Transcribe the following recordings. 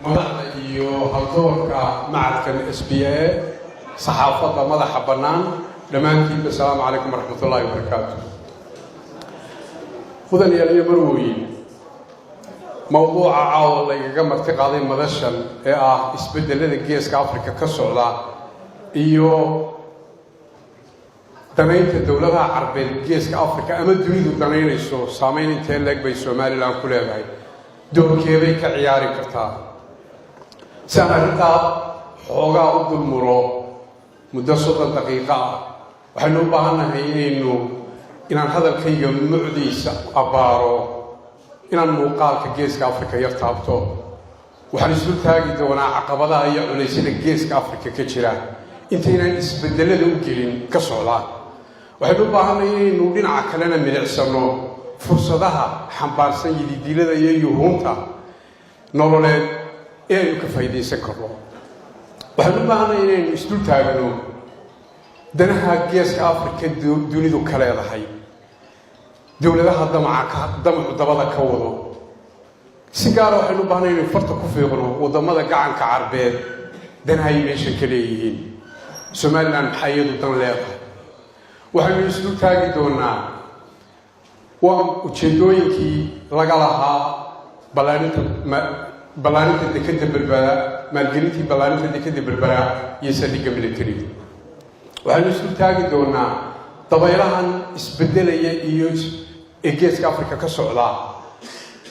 madaxda iyo haldoorka macadkan SBA saxaafadda madaxa bannaan dhammaantiinba asalaamu calaykum waraxmatullaahi wabarakaatu. mudan yaaliyo marwooyin mowduuca caawa lagaga marti qaaday madashan ee ah isbeddelada geeska Afrika ka socda iyo danaynta dowladaha Carbeed geeska Afrika ama dunidu danaynayso saameyn intee leeg bay Soomaaliland ku leedahay doorkeeday ka ciyaari kartaa si aan arrintaa xoogaa u dulmuro muddo 30 daqiiqo ah waxaynu u baahannahay inaan hadalkayga mucdiisa abaaro inaan muuqaalka geeska Afrika yar taabto waxaan isu taagi doonaa caqabadaha iyo culaysyada geeska Afrika ka jira intaynaan isbeddelada u gelin ka socdaan waxaynu u baahannahay inaynu dhinaca kalena milicsano fursadaha xambaarsan yididiilada iyo yuhuunta nololeed ee aynu ka faa'iidaysan karno waxaynu u baahannahay inaynu isdul taagno danaha geeska Afrika dunidu ka leedahay dowladaha damacu dabada ka wado si gaara waxaynu u baahannahay inaynu farta ku fiiqno waddamada gacanka Carbeed danaha ay meesha ka leeyihiin Somaliland maxay iyadu dan leedahay waxaynu isdul taagi doonaa waa ujeedooyinkii laga lahaa ballaarinta dekadda berbera maalgelintii ballaarinta dekadda berbera iyo saldhigga militariga waxaynu isdul taagi doonaa dabaylahan isbeddelaya iyo ee geeska Afrika ka socda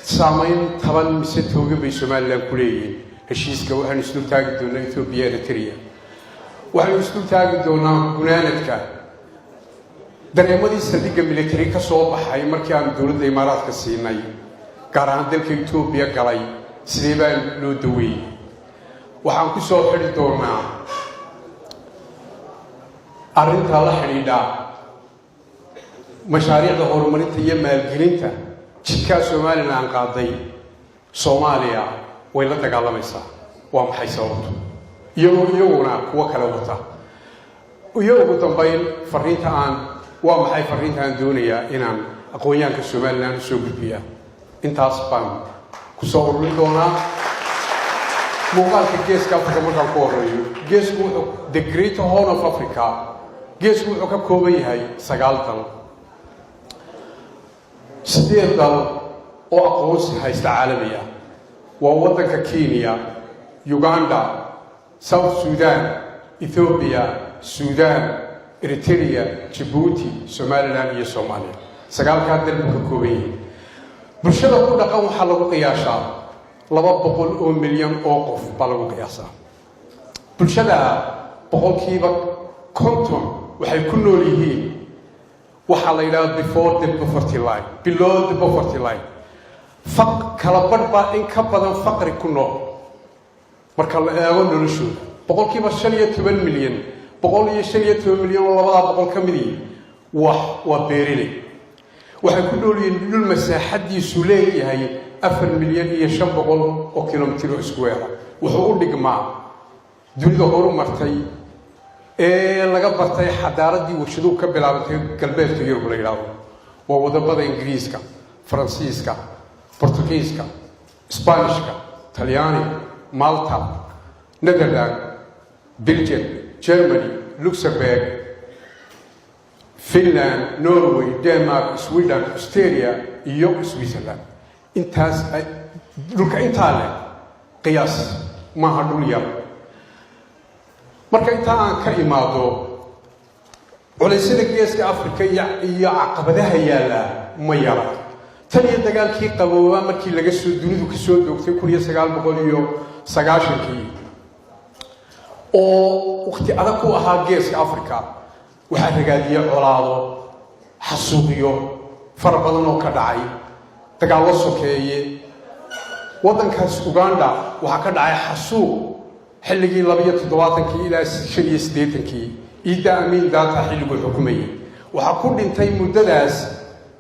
saameyn taban mise toogan bay Somaliland ku leeyihiin heshiiska waxaynu isdul taagi doonaa Ethiopia iyo Eritrea waxaynu isdul taagi doonaa gunaanadka dareemadii saldhigga militari ka soo baxay markii aan dowladda Imaaraadka siinay gaar ahaan dalka Ethiopia galay sidee baa loo daweeyey waxaan ku soo xidhi doonaa arrinta la xidhiidha mashaariicda horumarinta iyo maalgelinta jidka Somaliland qaaday Soomaaliya way la dagaalamaysaa waa maxay sababtu iyaguna kuwa kale wata iyo ugu dambayn waa maxay fariintaan doonayaa inaan aqoonyahanka Somaliland soo gudbiyaa intaas baan ku soo ururin doonaa muuqaalka geeska Afrika markaan ku horeeyo geesku wuxuu the Great Horn of Africa geesku wuxuu ka kooban yahay 9 dal 8 dal oo aqoonsi haysta caalamiya waa waddanka Kenya Uganda South Sudan Ethiopia Sudan Eritrea Djibouti Somaliland iyo Soomaaliya 9 dal ka kooban yahay bulshada ku dhaqan waxa lagu qiyaasaa 200 oo milyan oo qof baa lagu qiyaasaa bulshada boqolkiiba 50 waxay ku nool yihiin waxa la yiraahdo before the poverty line below the poverty line kala badhba in ka badan faqri ku nool marka la eego noloshooda boqolkiiba 15 milyan 115 milyan oo labada boqol ka mid waa beeraley waxay ku nool yihiin dhul masaaxadiisu leeyahay 4 milyan iyo 500 oo kilomitir square wuxuu u dhigmaa dunida horumartay ee laga bartay xadaaradii warshaduhu ka bilaabantay galbeedka Yurub la yiraahdo waa wadamada Ingiriiska Faransiiska Portugiiska Isbaanishka Talyaaniga Malta Netherlands Belgium Germany Luxembourg Finland Norway Denmark Sweden Australia iyo Switzerland intaas dhulka intaa leh qiyaas maaha dhul yar marka inta aan ka imaado culaysyada geeska Afrika iyo caqabadaha yaala ma yara tan iyo dagaalkii qabooba markii laga soo dunidu ka soo doogtay 1990kii oo waqti adag ku ahaa geeska Afrika waxaa ragaadiyay colaado xasuuqiyo fara badan oo ka dhacay dagaallo sokeeye waddankaas Uganda waxaa ka dhacay xasuuq xilligii 72kii ilaa 85kii Idi Amin Data xilligii xukumayay waxaa ku dhintay muddadaas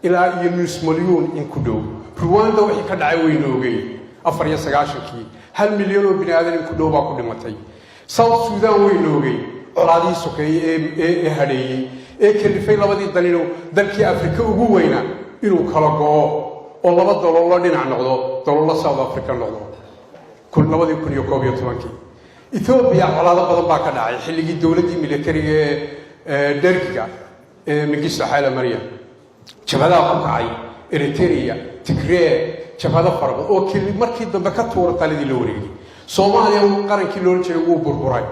ilaa iyo nus milyan in ku dhow Rwanda wixii ka dhacay weynoogay 94kii 1 milyan oo bini'aadan in ku dhow baa ku dhimatay South Sudan weynoogay colaadii sokeeye ee hadheeyay ee kalifay labadii dalino dalkii Afrika ugu weyna inuu kala go'o oo laba daloolo dhinac noqdo daloolo South Africa noqdo labadii kun iyo koob iyo tobankii Ethiopia colaado badan baa ka dhacay xilligii dawladii militariga ee Dergiga Mengistu Haile Mariam jabhadaha ku kacay Eritrea Tigray jabhada farqo oo markii dambe ka tuuray talidii la wareegay Soomaaliya qarankii loo jeeday uu burburay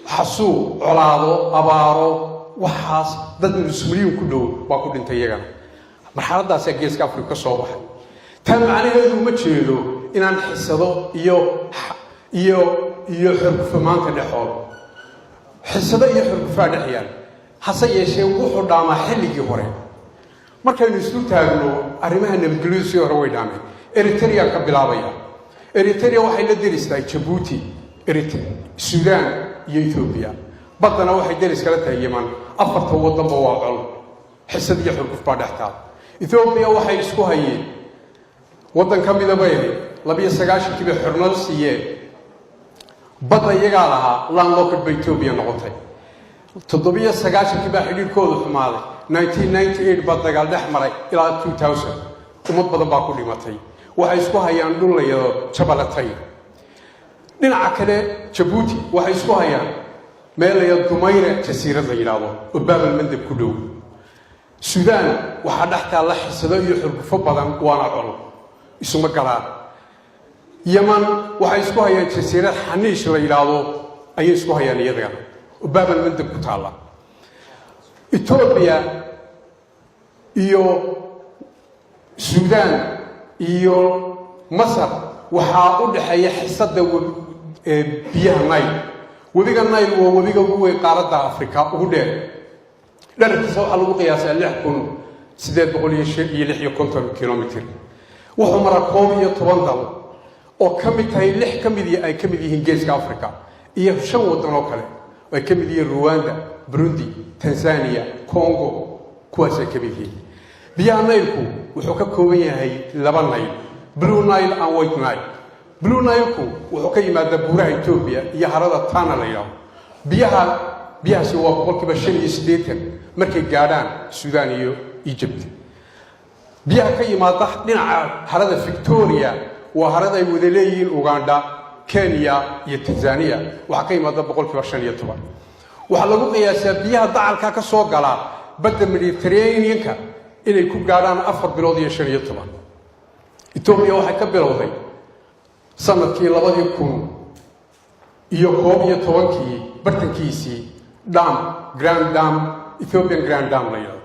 xasuu colaado abaaro waxaas dad muslimiin ku dhow baa ku dhintay iyagana marxaladaas ee geeska Afrika ka soo baxay tan macnaheedu ma jeedo inaan xisado iyo xurgufamaanta dhexood xisado iyo xurgufa dhexyaan hase yeeshee wuxuu dhaamaa xilligii hore markaynu isu taagno arrimaha nabadgelyada hore way dhaameen Eritrea ka bilaabaya Eritrea waxay la diristay Djibouti Eritrea Sudan iyo Ethiopia badana waxay deris kala tahay Yemen afarta wadanba waa col xisad iyo xurguf baa dhextaa Ethiopia waxay isku hayeen wadan ka mid ah bay 29 kiiba xornimo siiyeen badda iyaga lahaa landlocked by Ethiopia noqotay 97 kiiba xiriirkoodu xumaaday 1998 baa dagaal dhex maray ilaa 2000 umad badan baa ku dhimatay waxay isku hayaan dhul la yado Jabalatay dhinaca kale Djibouti waxay isku hayaan meel la yado Dumayre jasiirad la yiraahdo oo Bab al-Mandab ku dhow Sudan waxa dhaxtaa la xisado iyo xurgufo badan waana col isuma galaan Yemen waxay isku hayaan jasiirad Hanish la yiraahdo ay isku hayaan iyaga oo Bab al-Mandab ku taala Ethiopia iyo Sudan iyo Masar waxa u dhaxeeya xisada biyaha Nile webiga Nile waa webiga ugu weyn qaaradda Afrika ugu dheer dhererkiisa waxa lagu qiyaasaa 6856 kilomitir wuxuu maraa 12 dal oo ka mid tahay 6 ka mid ay ka mid yihiin geeska Afrika iyo 5 wadan oo kale ay ka mid yihiin Rwanda Burundi Tanzania Congo kuwaas ay ka mid yihiin biyaha Nile-ku wuxuu ka kooban yahay 2 Nile Blue Nile and White Nile Blue Nile-ku wuxuu ka yimaadaa buuraha Ethiopia iyo harada Tana la yiraahdo biyahaasi waa 85% markay gaadhaan Sudan iyo Egypt biyaha ka yimaada dhinaca harada Victoria waa harada ay wada leeyihiin Uganda Kenya iyo Tanzania waxa ka yimaada 15% waxa lagu qiyaasaa biyaha dacalka ka soo gala badda Mediterranean-ka inay ku gaadhaan 4 bilood iyo 15 Ethiopia waxay ka bilowday sanadkii 2000 iyo 11kii bartankiisii Grand Dam Ethiopian Grand Dam la yiraahdo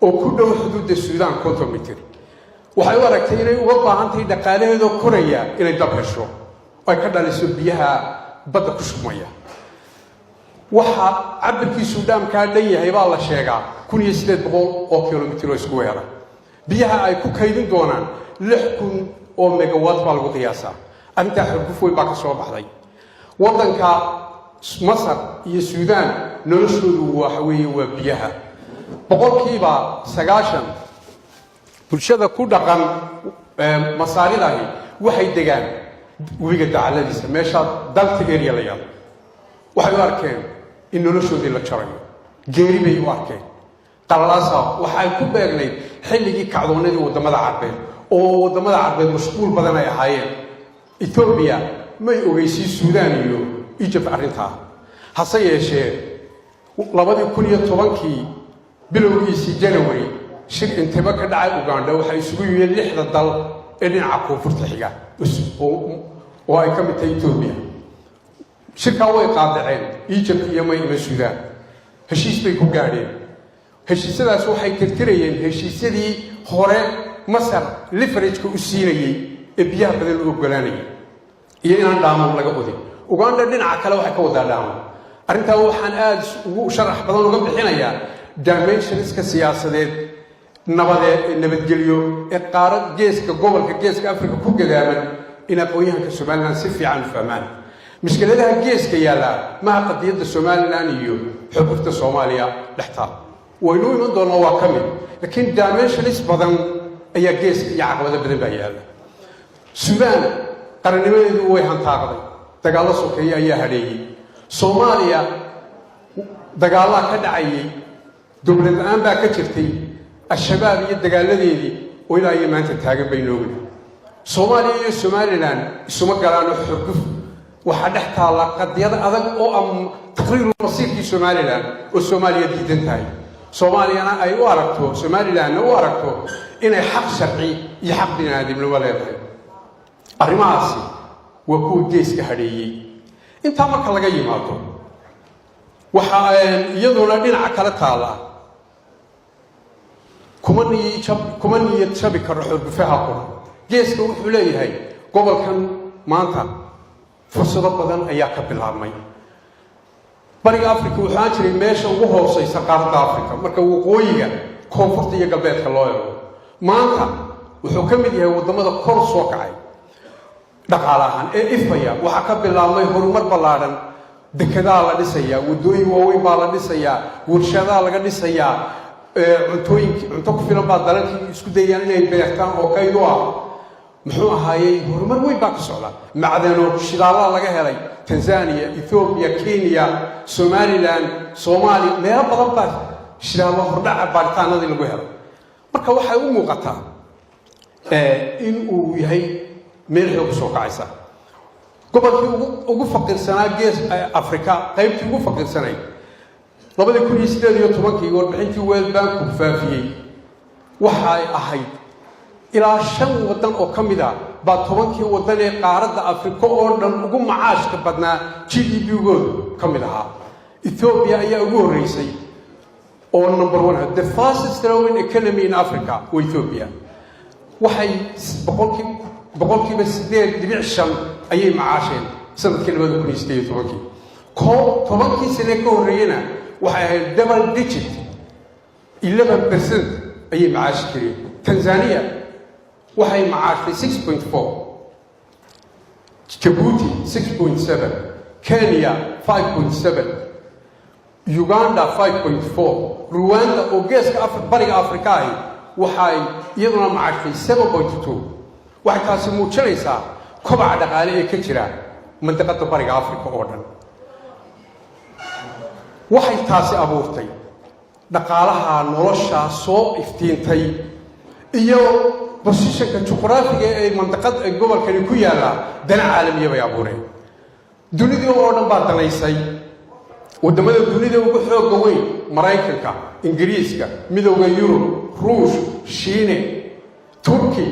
oo ku dhow xuduudda Sudan 50 mitir waxay u aragtay inay uga baahan tahay dhaqaalaheeda koraya inay dab hesho ay ka dhaliso biyaha badda ku shubmaya waxa cabirkiisu dhaamka dhan yahay baa la sheegaa 1800 oo kilomitir oo isku weera biyaha ay ku kaydin doonaan 6000 oo megawatt baa lagu qiyaasaa anta xurguf way baa ka soo baxday wadanka Masar iyo Sudan noloshoodu waxa weeye waa biyaha boqolkiiba 90 bulshada ku dhaqan Masaaridahi waxay degaan webiga dacaladiisa meesha dalta area la yiraahdo waxay u arkeen in noloshoodii la jarayo geeri bay u arkeen qalalaasa waxay ku beegnayd xilligii kacdoonadii wadamada Carbeed oo wadamada Carbeed mashquul badan ay ahaayeen Ethiopia may ogeysi Sudan iyo Egypt arinta hase yeeshee 2010kii bilowgiisii January shir intaba ka dhacay Uganda waxay isugu yimid 6 dal ee dhinaca koonfurta xiga oo ay ka mid tahay Ethiopia shirka way qaadaceen Egypt iyo Sudan heshiis bay ku gaadheen heshiisyadaas waxay tirtirayeen heshiisyadii hore Masar leverage-ka u siinayay ee biyaha badan loo ogolaanayay iyo inaan dhaamo laga qodin Uganda dhinaca kale waxay ka wadaa dhaamo arinta waxaan aad ugu sharax badan uga bixinayaa dimensionska siyaasadeed nabadgelyo ee qaarad geeska gobolka geeska Afrika ku gadaaman in aqoonyahanka Soomaaliland si fiican u fahmaan mushkiladaha geeska yaala ma qadiyada Soomaaliland iyo xuquuqda Soomaaliya dhaxta waynu iman doonaa waa kamid laakiin dimensions badan ayaa geeska iyo caqabado badan baa yaala Sudan qarnimadeedu way hantaaqday dagaalo sokeeye ayaa hareeyay Soomaaliya dagaalo ka dhacayay dowlad aan baa ka jirtay الشباب يدقالذي وإلى يمانت التاجب بينهم Soomaaliya iyo Somaliland isuma galaan xurguf waxa dhex taala qadiyada adag oo am taqriir masiirkii Somaliland oo Soomaaliya diidan tahay Soomaaliyana ay u aragto Somaliland u aragto inay xaq sharci iyo xaq bini'aadamnimo leedahay arrimahaasi waa kuwa geeska hadheeyay inta marka laga yimaado waxa iyaduna dhinaca kala taala kuma niyad shabi karo xurgufaha qura geeska wuxuu leeyahay gobolkan maanta fursado badan ayaa ka bilaabmay bariga Afrika waxaa jiray meesha ugu hooseysa qaaradda Afrika marka waqooyiga koonfurta iyo galbeedka loo eego maanta wuxuu ka mid yahay wadamada kor soo kacay dhaqaalahan ee ifaya waxa ka bilaabmay horumar ballaaran dekedaa la dhisayaa wadooyin waaweyn baa la dhisayaa warshadaha laga dhisayaa cunto ku filan baa dalalkii isku dayayaan inay beertaan oo kayd u ah muxuu ahaayey horumar weyn baa ka socda macdano shidaalaha laga helay Tanzania Ethiopia Kenya Somaliland Soomaaliya meelo badan baa shidaalo hordhaca baaritaanadii lagu helay marka waxay u muuqataa in uu yahay meel xoog soo kacaysa gobolkii ugu faqiirsanaa gees Afrika qaybtii ugu faqiirsanay 2018 warbixintii World Bank ku faafiyay waxa ay ahayd ilaa 5 wadan oo kamid ah baa 10kii wadan ee qaaradda Afrika oo dhan ugu macaashka badnaa GDP-gooda kamid ahaa Ethiopia ayaa ugu horeysay oo number 1 the fastest growing economy in Africa waa Ethiopia waxay boqolkiiba 8.5 ayay macaasheen sanadkii 2018 tobankii sano ka horeeyana waxay ahayd double digit 11% ayay macaash jireen Tanzania waxay macaashay 6.4 Djibouti 6.7 Kenya 5.7 Uganda 5.4 Rwanda oo geeska bariga Afrika ah waxay iyaduna macaashay 7.2 waxay taasi muujinaysaa kobaca dhaqaale ee ka jira mantiqada bariga Afrika oo dhan waxay taasi abuurtay dhaqaalaha nolosha soo iftiintay iyo positionka juqraafiga ee mantiqada gobolkani ku yaala dana caalamiye bay abuureen dunida oo dhan baa danaysay wadamada dunida ugu xoogga weyn Mareykanka Ingiriiska midowga Yurub Ruush Shiine Turki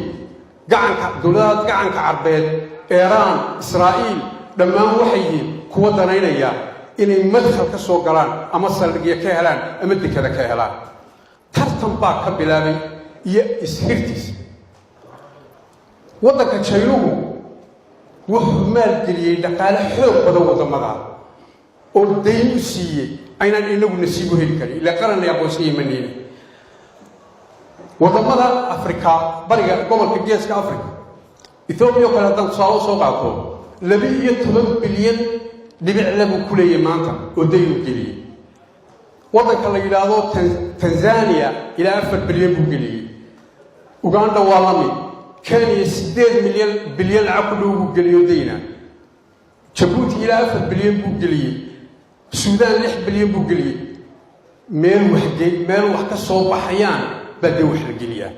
dowladaha gacanka Carbeed Iran Israa'iil dhammaan waxay yihiin kuwa danaynaya inay madkhal ka soo galaan ama saldhigyo ka helaan ama dekada ka helaan tartan baa ka bilaabay iyo isxirtiis wadanka China wuxuu maalgeliyay dhaqaale xoog badan wadamada oo dayn u siiyay aynan inagu nasiib u heli karin ila qaran ay aqoonsiga Yemen wadamada Afrika bariga gobolka geeska Afrika Ethiopia kala dan soo qaato 12 bilyan dhibic lagu kuleeyay maanta oo dayn u geliyay wadanka la yiraahdo Tanzania ila 4 bilyan buu geliyay Uganda waa la mid Kenya 8 bilyan lacag lagu geliyo dayna Djibouti ila 4 bilyan buu geliyay Sudan 6 bilyan buu geliyay meel wax ka soo baxayaan baa wax la geliyaa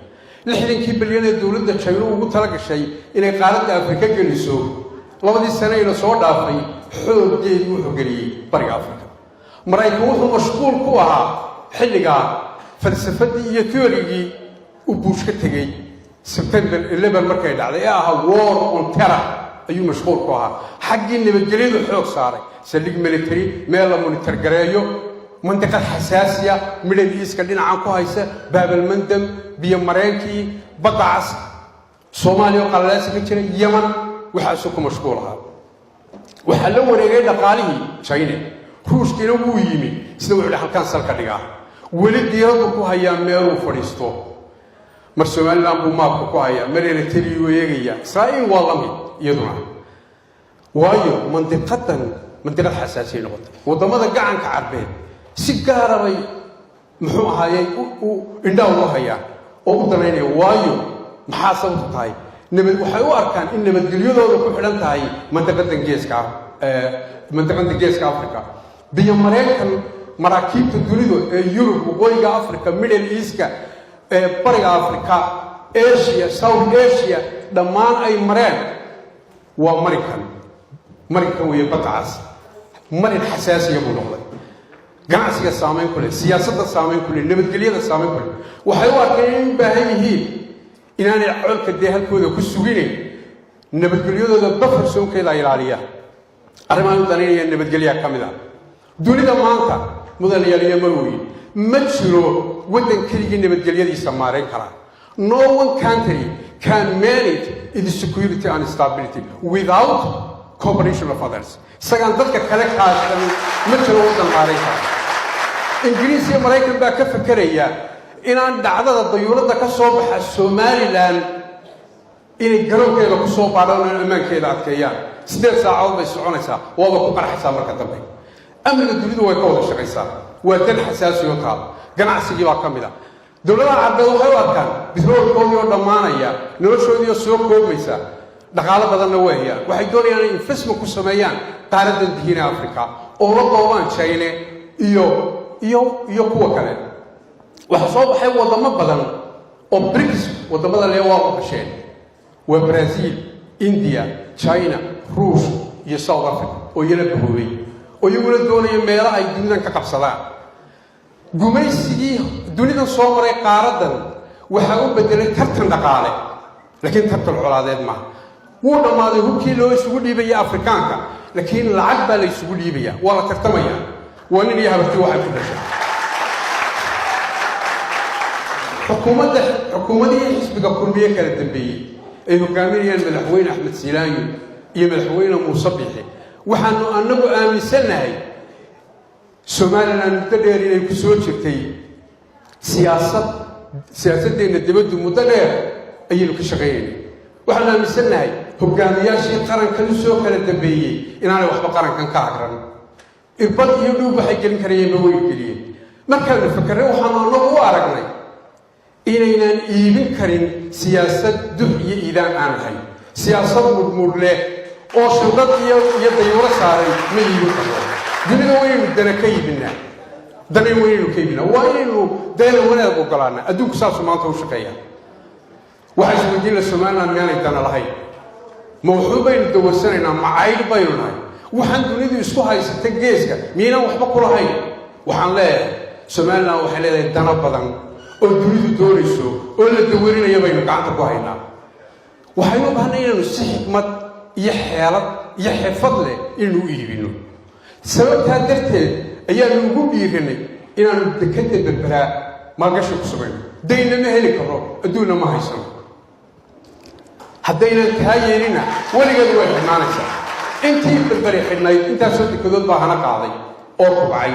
60 bilyan ee dawladda China ugu tala gashay inay qaaradda Afrika geliso labadii sano ee soo dhaafay xooggeedu wuxuu geliyay bariga Afrika Mareykanku wuxuu mashquul ku ahaa xilliga falsafadii iyo teorigii uu Bush ka tagay September 11 markay dhacday aha war on terror ayuu mashquul ku ahaa xaggii nabadgelyada xoog saaray saldhig military meel la monitor gareeyo منطقة حساسية ميدل إيست كدينا عن كويسة باب المندم بيمريكي بطعس صوماليا وقلاس كتير يمن وحاسوكم مشغولها وحلو رجال قاليه شيني روش كيلو بويمي سنوع له كان سالكديها ولد يربكو هيا ميرو فريستو مرسومال لامبو مابكو هيا مرير تريو يجيا إسرائيل والله يدنا وايو منطقة حساسية نقطة وضمنا قاعن كعربين سيجارة بي محو هاي إنه الله هيا أو دلنا وايو محاسب تاي نبي وحيو أركان إن مدليو لو كحلم تاي منطقة الجيش كأفريقيا بيمريكا مراكب تدريدو يوروب وغويغا أفريقيا ميدل إيست بريغا أفريقيا آسيا ساوث آسيا dhammaan ay mareen waa marinkan weeye badcaas marin xasaasiya buu noqday ganacsiga saameyn ku leh siyaasadda saameyn ku leh nabadgelyada saameyn ku leh waxay u arkeen in baahan yihiin inaanay colka dee halkooda ku suginayn nabadgelyadooda bafarsoonkeeda ilaaliya arrimahan u danaynaya nabadgelyaa ka mid ah dunida maanta mudanayaal iyo marweyn ma jiro waddan keligii nabadgelyadiisa maarayn kara no one country can manage its security and stability without cooperation of others isagaan dadka kale kaashan ma jiro waddan maarayn kara ingiriis iyo maraykan baa ka fakeraya inaan dhacdada dayuuradda ka soo baxa somalilan inay garoonkeeda ku soo baadhaan oo ammaankeeda adkeeyaan 8 saacadood bay soconaysaa waaba ku qarxaysaa marka dambe amniga dunidu way ka wada shaqaysaa waa dan xasaasi oo taal ganacsigii baa ka mid ah dowladaha carbeed waxay u arkaan bitroolkoodii oo dhammaanaya noloshoodii oo soo koobmaysa dhaqaalo badanna way hayaan waxay doonayaan inay investment ku sameeyaan qaaradan dihiina africa oo la doobaan china iyo kuwa kale waxaa soo baxay wadamo badan oo brics wadamada lee waa u qasheen waa brazil india china ruush iyo south africa oo iyana bahoobay oo iyaguna doonaya meelo ay dunidan ka qabsadaan gumaysigii dunidan soo maray qaaradan waxaa u bedelay tartan dhaqaale laakiin tartan colaadeed maaha wuu dhammaaday hubkii loo isugu dhiibaya afrikaanka laakiin lacag baa la isugu dhiibaya waa la tartamaya waa nin iyo habartii waxay ku dhashay xukuumadii xisbiga kulmiye kala dambeeyey ay hogaaminayaan madaxweyne axmed silaanyo iyo madaxweyne muuse biixi waxaanu annagu aaminsannahay somalilan muddo dheer inay ku soo jirtay siyaasadeenna dibaddu muddo dheer ayaynu ka shaqaynayna waxaanu aaminsannahay hogaamiyaashii qarankan u soo kala dambeeyey inaanay waxba qarankan ka agran irbad iyo dhuub waxay gelin karayeenba way geliyeen markaanu fakarre waxaanu annagu u aragnay inaynaan iibin karin siyaasad dux iyo iidaan aan lahayn siyaasad murmur leh oo shildad iyo dayuuro saaray ma iibin karno dunida waynaynu dana ka iibinaa waa inaynu dayna wanaag ogolaana adduunku saasuu maanta u shaqeeya waxaa isweydiinla somaliland miyaanay dana lahayn ma wuxuu baynu dawarsanaynaa macaydh baynu nahay waxaan dunidu isku haysata geeska miyaynaan waxba ku lahayn waxaan leeyahay somaliland waxay leedahay dana badan oo dunidu doonayso oo la dawarinaya baynu gacanta ku haynaa waxaynu u baahnay inaynu si xikmad iyo xeelad iyo xirfad leh inaynu u iibinno sababtaa darteed ayaanu ugu dhiiranay inaanu dekadda berberaa maalgashi ku samayno dayna ma heli karo adduunna ma haysano haddaynan taa yeelina weligeedu way xidhnaanaysaa intii berberi xidhnayd intaasoo dekadood baa hana qaaday oo kubcay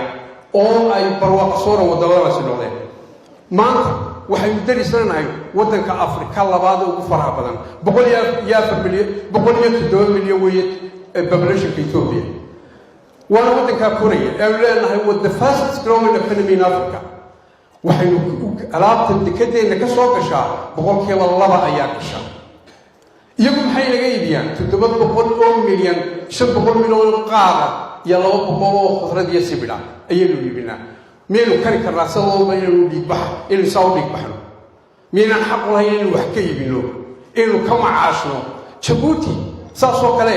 oo ay barwaaqo sooran waddamadaasi noqdeen maanta waxaynu darislanahay waddanka afrika labaad ugu faraha badan 107 milyan weeye populationka ethiopia waana waddankaa koraya aanu leenahay the fastest growing economy in africa waxaynu alaabta dekadeenna ka soo gashaa 2% ayaa gasha iyagu maxay naga iibiyaan 700 milyan 500 milyan qaada iyo 200 oo khudrad iyo sibidha ayaynu iibinaa miyaynu kari karnaa sababba inaynu inaynu saa u dhiigbaxno miyaynaan xaq u lahayn inaynu wax ka iibinno inaynu ka macaashno jabuuti saasoo kale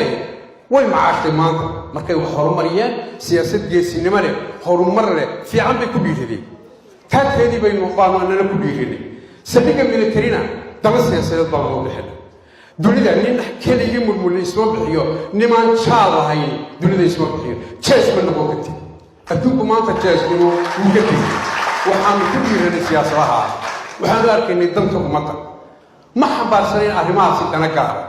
way macaashtay maanta markay wax horumariyeen siyaasad geesinimo leh horumar leh fiican bay ku dhiiradeen taagteedii baynu baanana ku dhiiranay saldhigga militarina daba siyaasadeed baa loo bixin dunida nin keligii murmurna isma bixiyo nimaan jaal lahayn dunida isma bixiyo jees ma noqon karti adduunku maanta jeesnimo wuu ka tegey waxaanu ku dhiiranay siyaasadaha waxaanu arkaynay danta ummadda ma xambaarsanayn arrimahaasi dana gaara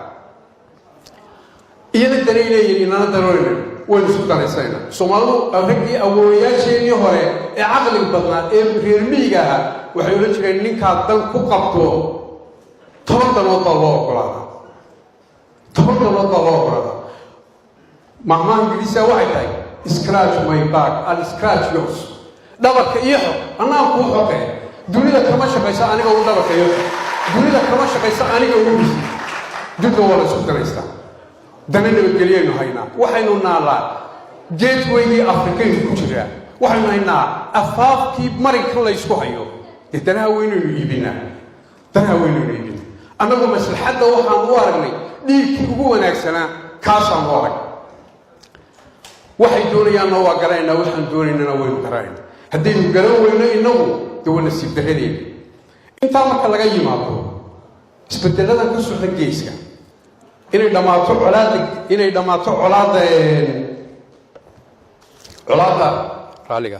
iyada danay leeyihin inana danoolina waynu isku danaysanaynaa soomaalidu raggii awoowayaasheenii hore ee caqliga badnaa ee reer miyiga ahaa waxay odhan jireen ninkaad dan ku qabto 10 danood baa loo ogolaadaa 10 danood baa loo ogolaadaa mahmaha ingiriisiga waxay tahay scratch my back and scratch yours dhabarka iyo xog annaa kuu xoqee dunida kama shaqaysa aniga u dhabarka iyo xog dunida kama shaqaysa aniga ugu bisi dunida waa la isku danaystaa dana nabadgelyaynu haynaa waxaynu naalaa geedweygii afrikaynu ku jiraa waxaynu haynaa afaafkii marinka la ysku hayo dee danaha weynaynu iibinaa annagu maslaxadda waxaan u aragnay dhiigkii ugu wanaagsanaa kaasaan u arag waxay doonayaanna waa garanaynaa waxaan doonaynana waynu garanaynaa haddaynu garan weyno innagu dee waa nasiib darradeena intaa marka laga yimaado isbeddeladan ka socda geeska inay dhammaato colaadda raaliga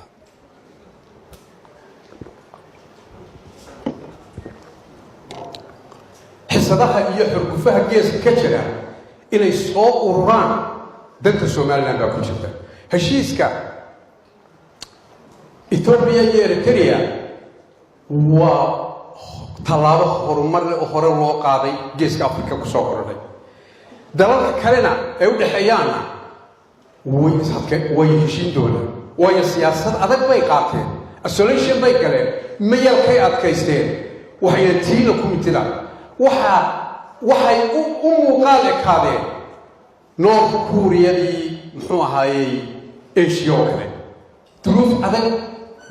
xisadaha iyo xurgufaha geeska ka jira inay soo ururaan danta somaliland baa ku jirta heshiiska etoobiya iyo eritrea waa tallaabo horumar leh oo hore loo qaaday geeska afrika kusoo korodhay dalalka kalena ay u dhexeeyaanna way heshiin doonaan waayo siyaasad adag bay qaateen isolation bay galeen mayalkay adkaysteen waxayna tiina ku mitida waxay u muuqaal ekaadeen north kuuriyadii muxuu ahaayey asia oo kale duruuf adag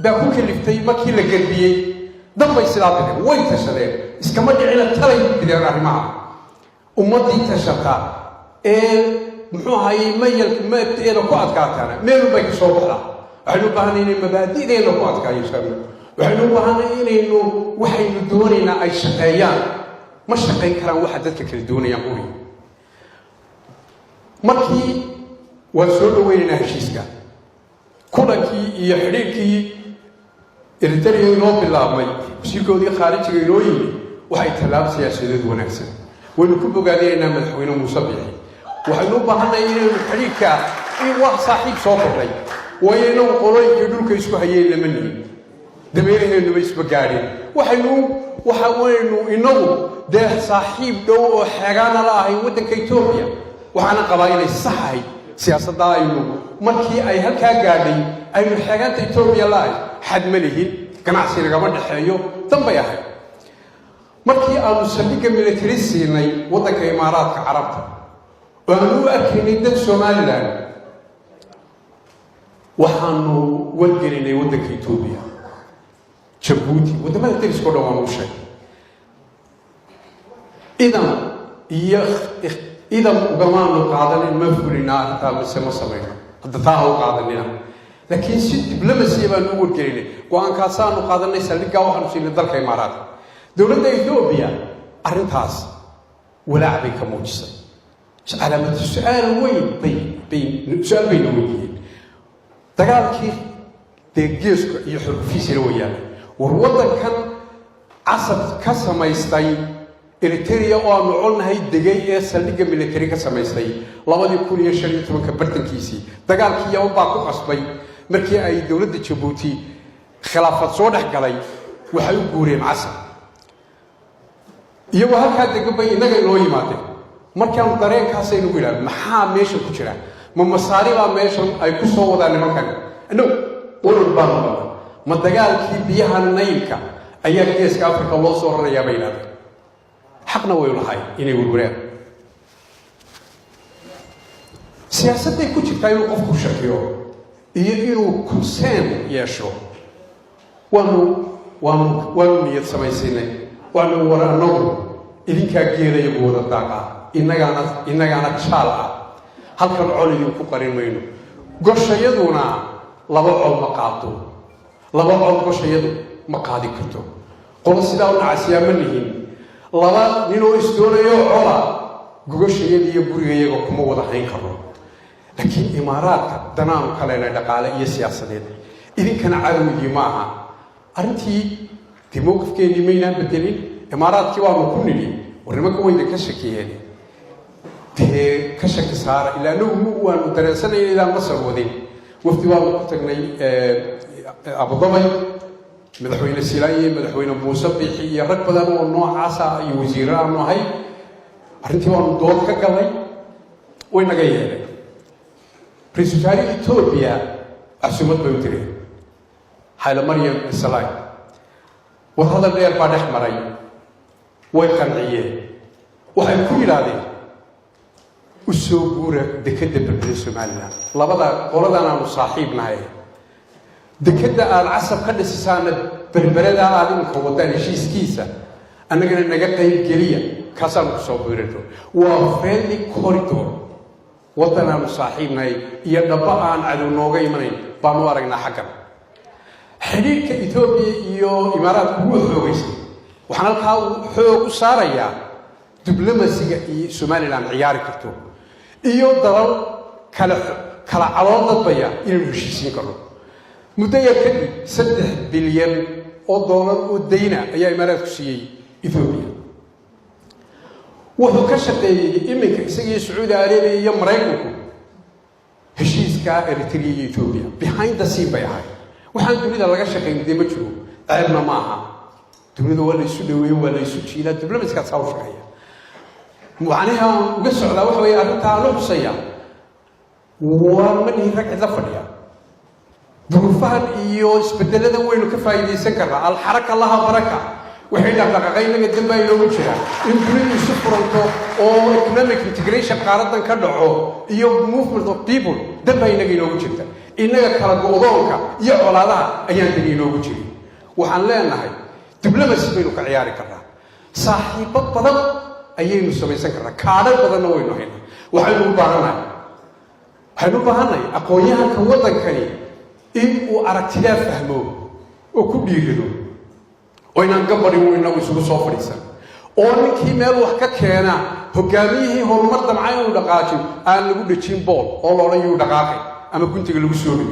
baa ku kaliftay markii la garbiyey danbay sidaa bideen way tashadeen iskama dhicina talay bideen arrimaha ummaddii tashata ee muxuu ahaayey mayalkeeda ku adkaataana meelun bay ka soo baxdaa waxaynu u baahanay inay mabaadi'deena ku adkaayosano waxaynu u baahanay inaynu waxaynu doonaynaa ay shaqeeyaan ma shaqayn karaan waxa dadka kala doonayaan uri markii waan soo dhaweynaynaa heshiiska kulankii iyo xidhiirkii eritrea inoo bilaabmay wasiirkoodii khaarijiga inoo yimi waxay tallaabo siyaasadeed wanaagsan waynu ku bogaadinaynaa madaxweyne muuse biixi waxaynu u baahanay inaynu xidhiirka wax saaxiib soo kordhay waayo inagu qolooyinkii dhulka isku hayeen lama nihin dameeraheennuba isba gaadheen waxaynu inagu dee saaxiib dhow oo xeegaana la ahay waddanka etoobiya waxaana qabaa inay sax ahayd siyaasadda aynu markii ay halkaa gaadhay aynu xeegaanta etoobiya la ahay xad ma lihin ganacsi nagama dhexeeyo danbay ahayd markii aanu saldhigga military siinay waddanka imaaraadka carabta oo aanu u arkaynay dad somalilan waxaanu wargelinay waddanka etoobiya jabuuti waddamada dariskao dhan waanu u sheegay idan ugamaanu qaadanin ma fulinaa arrintaa mise ma samayno hadda taa ha u qaadanina laakiin si diblomasia baanu u wargelinay go-aankaasaanu qaadanay saldhiggaa waxaanu siinay dalka imaaraadka dowladda etoobiya arrintaas walaac bay ka muujisay calaamatu su-aal weyn su-aal bayna weydiiyeen dagaalkii dee geeska iyo xurgufiisina wayaala war waddankan casab ka samaystay eritrea oo aanu colnahay degay ee saldhigga military ka samaystay 2015 bartankiisii dagaalkii yaman baa ku qasbay markii ay dowladda jabuuti khilaafad soo dhex galay waxay u guureen casab iyagoo halkaa degan bay innaga inoo yimaadeen markaan dareenkaasaynu ku idhaha maxaa meesha ku jira ma masaari baa meeshan ay ku soo wadaan nimankan annagu olol baanu qaba ma dagaalkii biyaha naylka ayaa geeska afrika loo soo rarayaa bay idhahdeen xaqna way lahay inay warwaraan siyaasadday ku jirtaa inuu qofku shakiyo iyo inuu concern yeesho waanu niyad samaysinay waanu war annagu idinkaa geelayagu wada daaqa innagaana jaal ah halkan col idinku qarin mayno goshayaduna laba col ma qaado laba col goshayadu ma qaadi karto qolo sidaa u nacasiyaa ma nihin laba ninoo isdoonayo cola gogashayada iyo gurigayaga kuma wada hayn karo laakiin imaaraadka danaanu kalena dhaqaale iyo siyaasadeed idinkana cadowgii ma aha arrintii dee mowqifkeennii maynaan bedelin imaaraadkii waanu ku nidhi war nimanka wayna ka shakiyeen dee ka shaki saara ilaa anagu waanu dareensanay inaan masar wadin wafdi waanu ku tagnay abudabay madaxweyne silaaye madaxweyne muuse biixi iyo rag badan oo noocaasa iyo wasiirro aanu ahay arrintii waanu dood ka galay way naga yeeleen ra-iisul wasaare etoobiya casuumad bay u direen xayla maryam isalaay wadahadal dheer baa dhex maray way qanciyeen waxay ku yidhaahdeen u soo guura dekedda berbere somalilan labada qoladan aanu saaxiib nahay dekedda aad casab ka dhisisaana berberada aad iminka wadaan heshiiskiisa annagana naga qayb geliya كسر صوبيرته وفريندلي كوريدور وطننا مصاحبنا يدبا عن عدو نوغي منين بانو أرجنا حكم حديث إثيوبيا يو إمارات هو حوجسي وحنا الكاو حوج صاريا دبلوماسية سومالي لان عيار كرتو إيو ضرر كلا علاقة بيا إلى المشيسين كله مدير كذي 6 بليون دولار ودينا أي إمارات كسي إثيوبيا وهو كشف إمك سجى سعودي عربي يمريكو هشيس كإريتريا إثيوبيا behind the scene بياهاي وحنا دولي ده لقى شيء دي مجرو عرنا معها دولي ده ولا يسودوي ولا يسودشي لا دولي بس كتصور شوية وعنيها وقصوا على وحوي أرتاح له صيام ومن هناك ذفريا ظروفها إيوس بدلنا وين كفاية سكر الحركة الله بركة وحين دقيقين قدام باي لو جرا إنجليزي سفرنتو أو economic integration قارتنا كدعو إيو movement of people دم باي نجي لو جرا إنك كلا قوضونك يعول هذا أيام تجي لو جرا وحن لا نهاي دبلوماسي بينو كعياري كرا صاحب بدل أيام نسمي سكر كارد بدل نوين هنا وحنو بهنا أقوياء كوضن كني إن وأرتدى فهمه وكل يجدو وإن قبل وإنه يسوق صفريسا أون كيميل وحكينا هجاميه هو مرد معين ودقاتي أنا نقول لتشين بول أول أنا يودقاتي أما كنت أقول سوري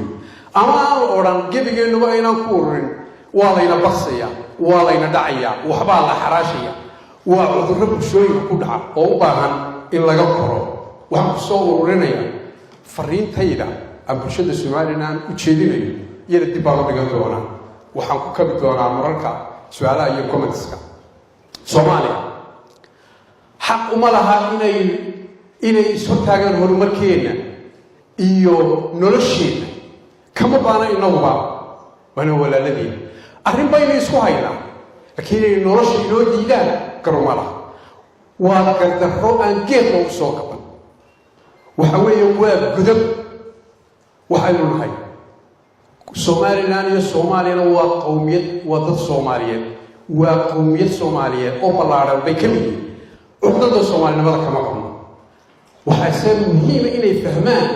أما أوران جيبي إنه بينا كورن والله بصيا والله داعية وحبالة حراشية وعذرب شوي كودها أو بان إلا قبره وحصور رنيا فرين تيدا أم برشة السوماليين وتشيدين يلتي بعض بيجونا وحنكو كبدونا مركا سؤالا iyo comments-ka Soomaaliya xaq uma laha inay soo taagaan horumarkeena iyo nolosheena kama baana inaguba wana walaaladii arrin bayna isku haynaa laakiin nolosha inoo diidaan garumala waa gardarro aan geed loogu soo kaban waxa weeye waa gudub waxaynu nahay Somaliland iyo Soomaaliyana waa qowmiyad wadad Soomaaliyeed waa qowmiyad Soomaaliyeed oo ballaaran bay ka mid wadada Soomaalinimada kama qabno waxa muhiim inay fahmaan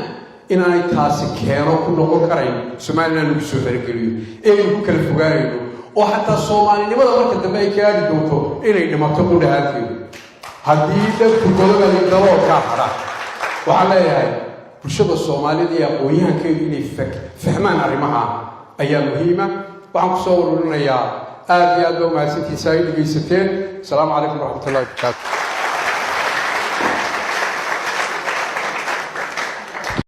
inaanay taasi keeno ku noqon karayn Somaliland lagu soo fargeliyo ee ku kala fogaanayno oo xataa Soomaalinimada marka dambe ay kaadi doonto inay dhimato u dhahaanteedo haddii dadku golobada daloo ka hara waxa leeyahay bulshada Soomaalida iyo aqoonyahankeedu inay fahmaan arrimaha ayaa muhiima waxaan ku soo ururinayaa aad iyo aad u mahadsantihiin dhegeysateen. Assalaamu calaykum waraxmatullaahi wabarakaatuh.